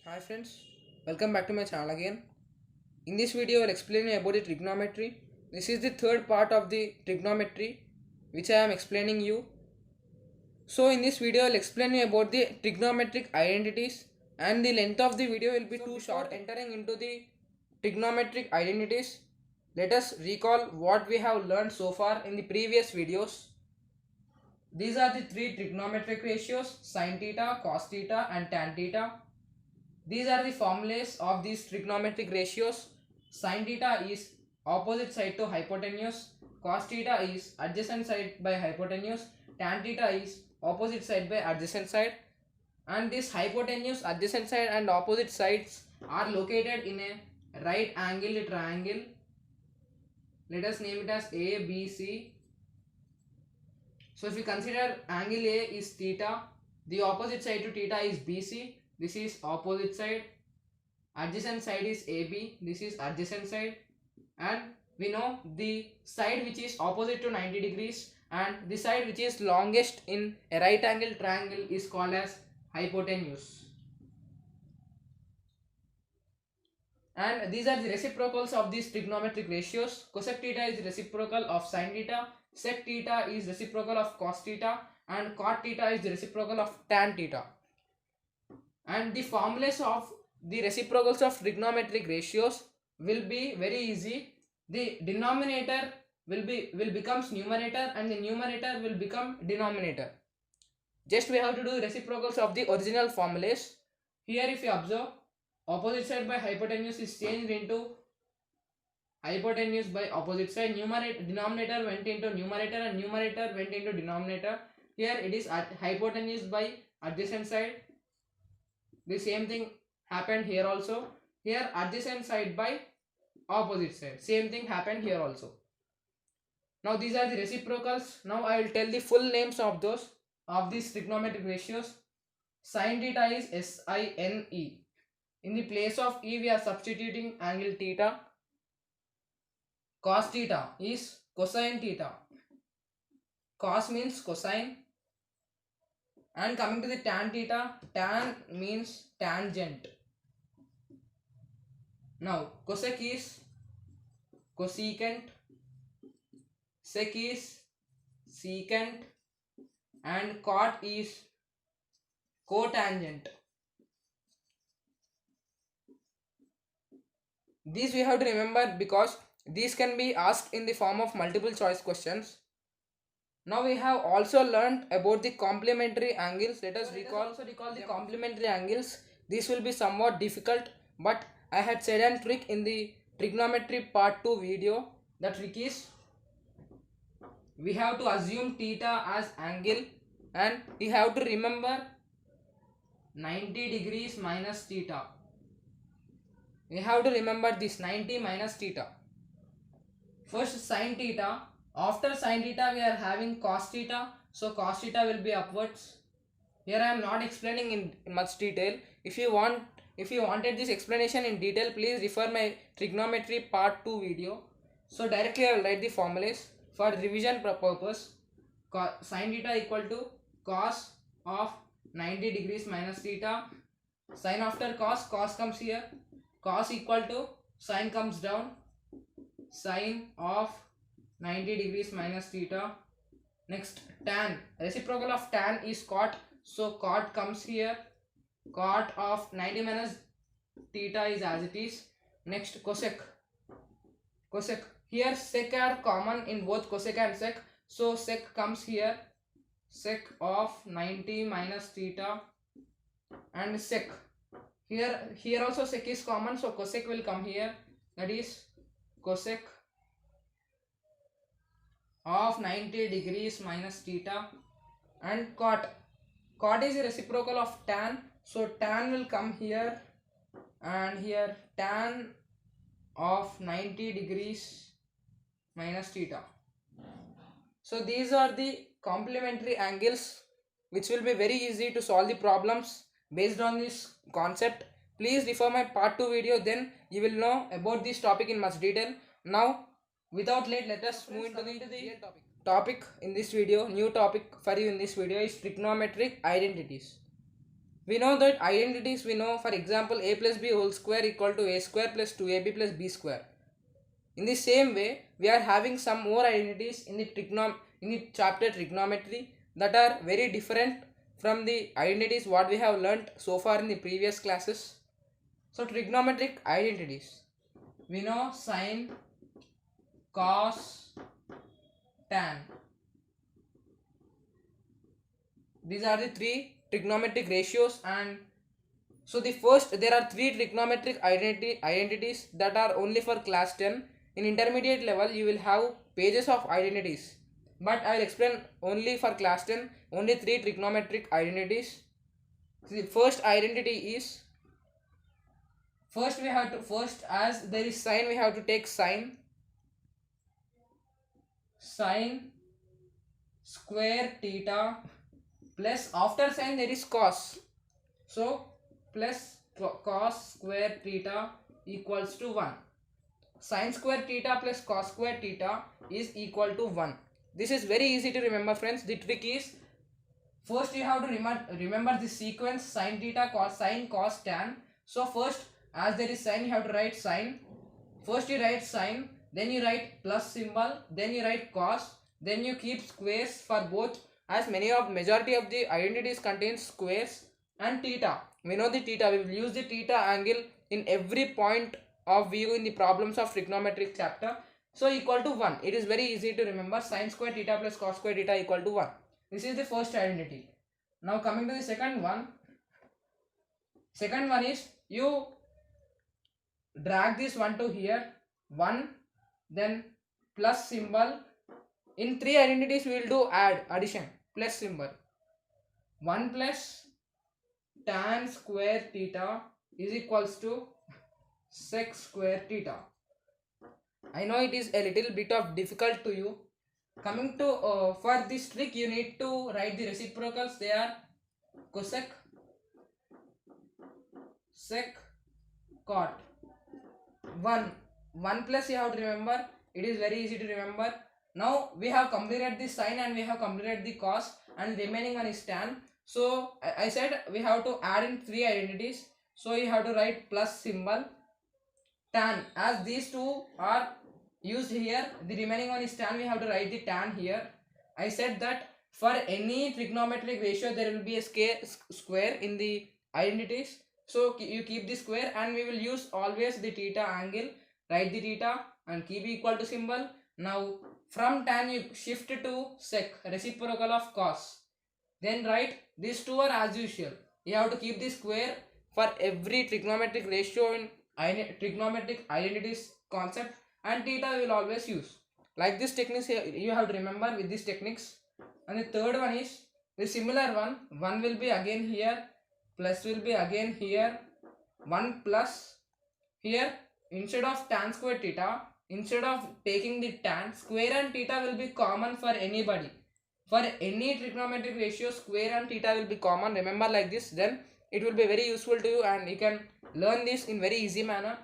Hi friends, welcome back to my channel again. In this video I will explain you about the trigonometry. This is the third part of the trigonometry which I am explaining you. So in this video I will explain you about the trigonometric identities, and the length of the video will be too short. Entering into the trigonometric identities, let us recall what we have learned so far in the previous videos. These are the three trigonometric ratios: sin theta, cos theta and tan theta. These are the formulas of these trigonometric ratios. Sin theta is opposite side to hypotenuse. Cos theta is adjacent side by hypotenuse. Tan theta is opposite side by adjacent side. And this hypotenuse, adjacent side and opposite sides are located in a right angle triangle. Let us name it as A, B, C. So if we consider angle A is theta, the opposite side to theta is BC. This is opposite side. Adjacent side is AB, this is adjacent side, and we know the side which is opposite to 90 degrees and the side which is longest in a right angle triangle is called as hypotenuse. And these are the reciprocals of these trigonometric ratios. Cosec theta is the reciprocal of sin theta, sec theta is reciprocal of cos theta, and cot theta is the reciprocal of tan theta. And the formulas of the reciprocals of trigonometric ratios will be very easy. The denominator will becomes numerator and the numerator will become denominator. Just we have to do reciprocals of the original formulas. Here if you observe, opposite side by hypotenuse is changed into hypotenuse by opposite side. Denominator went into numerator and numerator went into denominator. Here it is at hypotenuse by adjacent side. The same thing happened here also. Here adjacent side by opposite side. Same thing happened here also. Now these are the reciprocals. Now I will tell the full names of these trigonometric ratios. Sin theta is SINE. In the place of E we are substituting angle theta. Cos theta is cosine theta. Cos means cosine. And coming to the tan theta, tan means tangent. Now cosec is cosecant, sec is secant, and cot is cotangent. These we have to remember because these can be asked in the form of multiple choice questions. Now we have also learned about the complementary angles. Let us recall the complementary angles. This will be somewhat difficult, but I had said a trick in the trigonometry part 2 video. The trick is we have to assume theta as angle and we have to remember 90 degrees minus theta. We have to remember this 90 minus theta. First sin theta. After sin theta we are having cos theta. So cos theta will be upwards. Here I am not explaining in much detail. If you wanted this explanation in detail, please refer my trigonometry part 2 video. So directly I will write the formulas for revision purpose. Sin theta equal to cos of 90 degrees minus theta. Sin after cos comes here. Cos equal to sin comes down. Sin of 90 degrees minus theta. Next tan. Reciprocal of tan is cot. So cot comes here. Cot of 90 minus theta is as it is. Next cosec. Cosec. Here sec are common in both cosec and sec. So sec comes here. Sec of 90 minus theta. And sec. Here also sec is common. So cosec will come here. That is cosec of 90 degrees minus theta. And cot. Cot is a reciprocal of tan. So tan will come here and here tan of 90 degrees minus theta. So these are the complementary angles which will be very easy to solve the problems based on this concept. Please refer my part 2 video, then you will know about this topic in much detail. Now without late, let us move into the real topic in this video. New topic for you in this video is trigonometric identities. We know that identities, we know, for example, a plus b whole square equal to a square plus 2ab plus b square. In the same way, we are having some more identities in the chapter trigonometry that are very different from the identities what we have learnt so far in the previous classes. So trigonometric identities, we know sine, cos, tan. These are the three trigonometric ratios. And so the first, there are three trigonometric identities that are only for class 10. In intermediate level you will have pages of identities, but I will explain only for class 10 only three trigonometric identities. So the first identity is, first as there is sine, we have to take sine square theta, plus after sine there is cos, so plus cos square theta equals to 1. Sin square theta plus cos square theta is equal to 1. This is very easy to remember, friends. The trick is, first you have to remember the sequence sin theta, cos, sin, cos, tan. So first, as there is sin, you have to write sin. First you write sin, then you write plus symbol, then you write cos, then you keep squares for both, as majority of the identities contains squares. And theta, we know the theta, we will use the theta angle in every point of view in the problems of trigonometric chapter. So equal to 1. It is very easy to remember, sin square theta plus cos square theta equal to 1. This is the first identity. Now coming to the second one. Second one is, you drag this one to here, 1, then plus symbol. In three identities we will do addition, plus symbol. 1 plus tan square theta is equals to sec square theta. I know it is a little bit of difficult to you. Coming to for this trick, you need to write the reciprocals. They are cosec, sec, cot. 1 plus you have to remember. It is very easy to remember. Now we have completed the sine and we have completed the cos, and remaining one is tan. So I said we have to add in three identities. So you have to write plus symbol. Tan, as these two are used here, the remaining one is tan, we have to write the tan here. I said that for any trigonometric ratio there will be a square in the identities, so you keep the square, and we will use always the theta angle. Write the theta and keep equal to symbol. Now from tan you shift to sec, reciprocal of cos, then write these two are as usual. You have to keep the square for every trigonometric ratio in trigonometric identities concept, and theta we will always use. Like this techniques you have to remember with these techniques. And the third one is the similar one. 1 will be again here, plus will be again here, 1 plus here. Instead of tan square theta, instead of taking the tan, square and theta will be common for anybody. For any trigonometric ratio, square and theta will be common. Remember like this, then it will be very useful to you and you can learn this in very easy manner.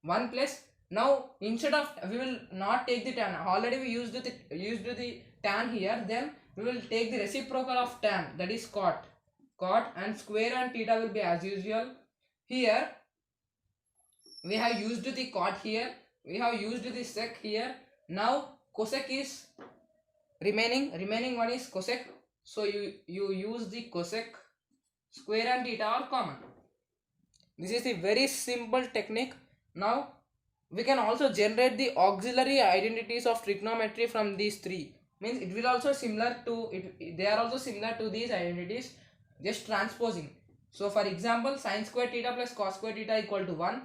1 plus, now instead of, we will not take the tan, already we used the tan here, then we will take the reciprocal of tan, that is cot, and square and theta will be as usual. Here we have used the cot here, we have used the sec here. Now cosec is remaining one is cosec, so you use the cosec. Square and theta are common. This is the very simple technique. Now we can also generate the auxiliary identities of trigonometry from these three. Means it will also similar to it, they are also similar to these identities, just transposing. So for example, sin square theta plus cos square theta equal to 1.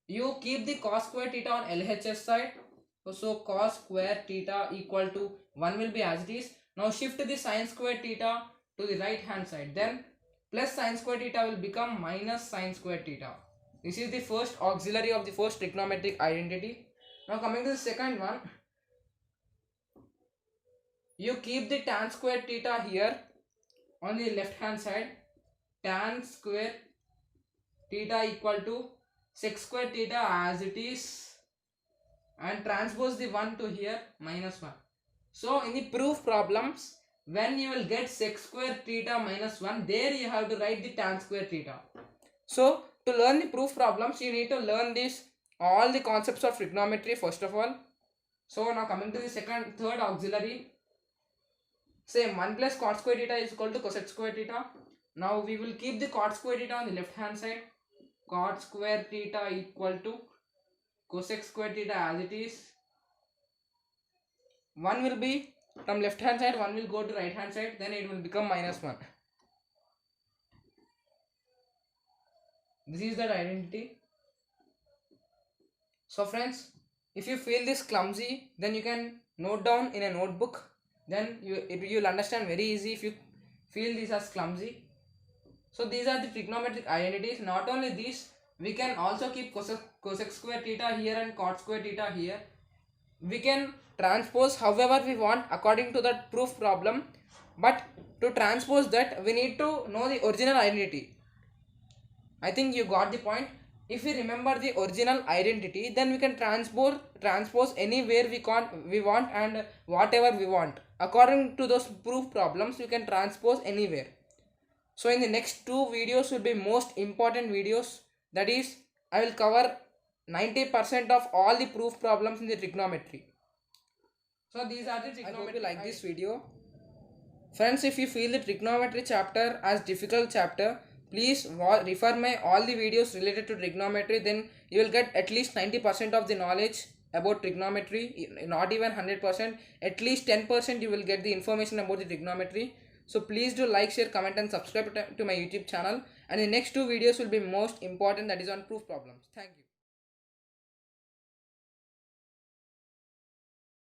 You keep the cos square theta on LHS side. So cos square theta equal to 1 will be as it is. Now shift the sin square theta to the right hand side. Then plus sin square theta will become minus sin square theta. This is the first auxiliary of the first trigonometric identity. Now coming to the second one. You keep the tan square theta here on the left hand side. Tan square theta equal to sec square theta as it is, and transpose the 1 to here, minus 1. So in the proof problems when you will get sec square theta minus 1, there you have to write the tan square theta. So to learn the proof problems, you need to learn this all the concepts of trigonometry first of all. So now coming to the third auxiliary, same 1 plus cot square theta is equal to cosec square theta. Now we will keep the cot square theta on the left hand side. Cot square theta equal to cosec square theta as it is. 1 will be from left hand side, 1 will go to right hand side, then it will become minus 1. This is that identity. So friends, if you feel this clumsy, then you can note down in a notebook. Then you'll understand very easy if you feel this as clumsy. So these are the trigonometric identities. Not only these, we can also keep cosec square theta here and cot square theta here. We can transpose however we want according to that proof problem. But to transpose that, we need to know the original identity. I think you got the point. If we remember the original identity, then we can transpose anywhere we want and whatever we want. According to those proof problems, you can transpose anywhere. So in the next 2 videos will be most important videos. That is, I will cover 90% of all the proof problems in the trigonometry. So these are the trigonometry. I hope you like this video. Friends, if you feel the trigonometry chapter as difficult chapter, please refer my all the videos related to trigonometry. Then you will get at least 90% of the knowledge about trigonometry, not even 100%, at least 10% you will get the information about the trigonometry. So please do like, share, comment and subscribe to my YouTube channel. And the next 2 videos will be most important, that is on proof problems. Thank you.